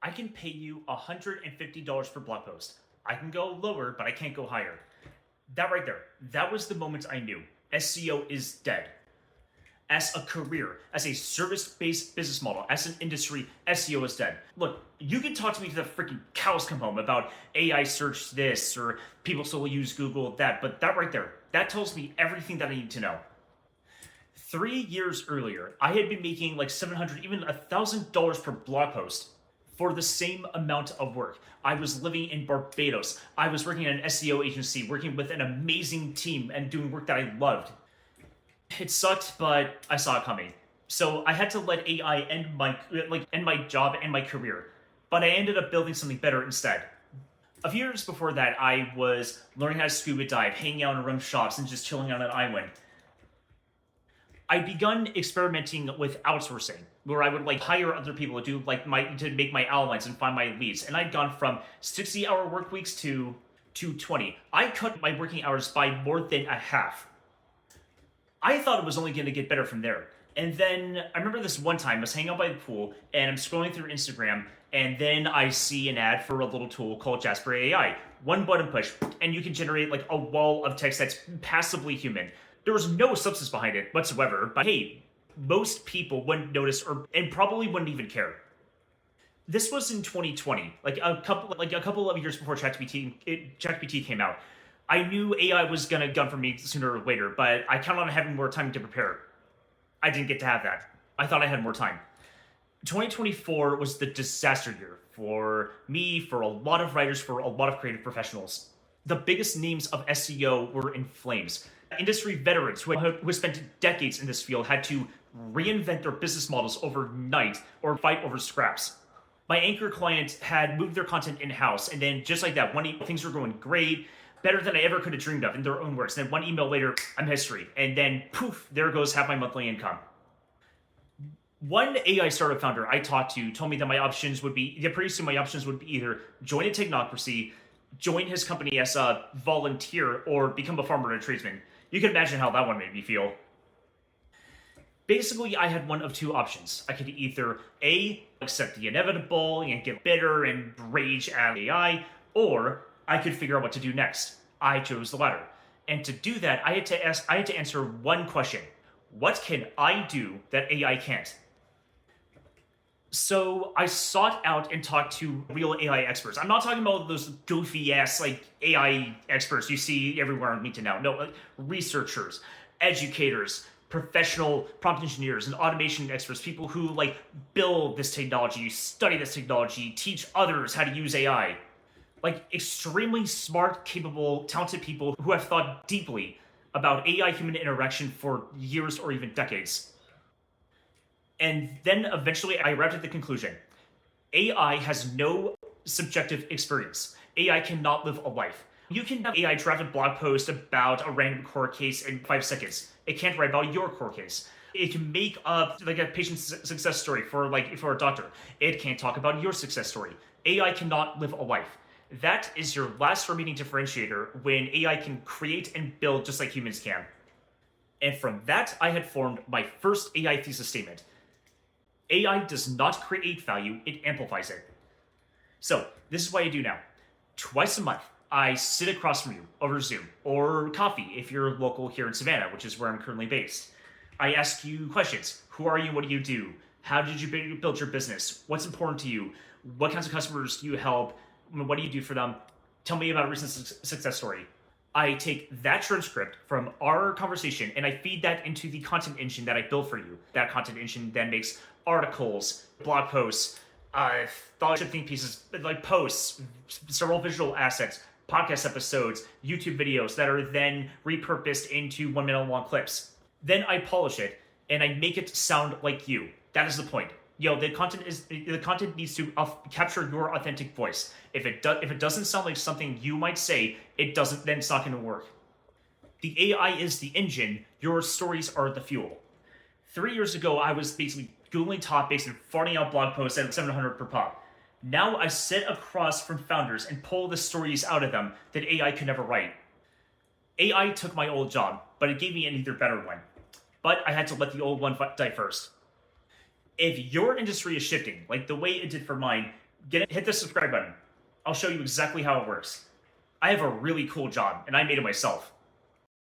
I can pay you $150 per blog post. I can go lower, but I can't go higher. That right there, that was the moment I knew SEO is dead. As a career, as a service-based business model, as an industry, SEO is dead. Look, you can talk to me to the freaking cows come home about AI search this or people still use Google that, but that right there, that tells me everything that I need to know. 3 years earlier, I had been making like $700, even $1,000 per blog post for the same amount of work. I was living in Barbados. I was working at an SEO agency, working with an amazing team and doing work that I loved. It sucked, but I saw it coming. So I had to let AI end my job and my career. But I ended up building something better instead. A few years before that, I was learning how to scuba dive, hanging out in rum shops, and just chilling on an island. I'd begun experimenting with outsourcing, where I would hire other people to do to make my outlines and find my leads. And I'd gone from 60-hour work weeks to 20. I cut my working hours by more than a half. I thought it was only going to get better from there. And then I remember this one time I was hanging out by the pool and I'm scrolling through Instagram, and then I see an ad for a little tool called Jasper AI. One button push, and you can generate a wall of text that's passably human. There was no substance behind it whatsoever, but hey, most people wouldn't notice and probably wouldn't even care. This was in 2020, a couple of years before ChatGPT came out. I knew AI was gonna gun for me sooner or later, but I counted on having more time to prepare. I didn't get to have that. I thought I had more time. 2024 was the disaster year for me, for a lot of writers, for a lot of creative professionals. The biggest names of SEO were in flames. Industry veterans who spent decades in this field had to reinvent their business models overnight or fight over scraps. My anchor client had moved their content in-house, and then just like that, things were going great, better than I ever could have dreamed of in their own words. And then one email later, I'm history. And then poof, there goes half my monthly income. One AI startup founder I talked to told me that pretty soon my options would be either join a technocracy, join his company as a volunteer, or become a farmer and a tradesman. You can imagine how that one made me feel. Basically, I had one of two options. I could either A, accept the inevitable and get bitter and rage at AI, or I could figure out what to do next. I chose the latter. And to do that, I had to answer one question. What can I do that AI can't? So I sought out and talked to real AI experts. I'm not talking about those goofy ass AI experts you see everywhere on LinkedIn now. No, researchers, educators, professional prompt engineers, and automation experts, people who build this technology, study this technology, teach others how to use AI. Extremely smart, capable, talented people who have thought deeply about AI-human interaction for years or even decades. And then eventually I arrived at the conclusion. AI has no subjective experience. AI cannot live a life. You can have AI draft a blog post about a random court case in 5 seconds. It can't write about your court case. It can make up a patient success story for a doctor. It can't talk about your success story. AI cannot live a life. That is your last remaining differentiator when AI can create and build just like humans can. And from that, I had formed my first AI thesis statement. AI does not create value, it amplifies it. So, this is what I do now. Twice a month, I sit across from you over Zoom, or coffee if you're local here in Savannah, which is where I'm currently based. I ask you questions. Who are you? What do you do? How did you build your business? What's important to you? What kinds of customers do you help? What do you do for them? Tell me about a recent success story. I take that transcript from our conversation and I feed that into the content engine that I built for you. That content engine then makes articles, blog posts, thought-shifting pieces, posts, several visual assets, podcast episodes, YouTube videos that are then repurposed into 1 minute long clips. Then I polish it and I make it sound like you. That is the point. The content needs to capture your authentic voice. If it doesn't sound like something you might say, then it's not going to work. The AI is the engine. Your stories are the fuel. 3 years ago, I was basically Googling topics and farting out blog posts at 700 per pop. Now I sit across from founders and pull the stories out of them that AI could never write. AI took my old job, but it gave me an even better one. But I had to let the old one die first. If your industry is shifting, like the way it did for mine, hit the subscribe button. I'll show you exactly how it works. I have a really cool job, and I made it myself.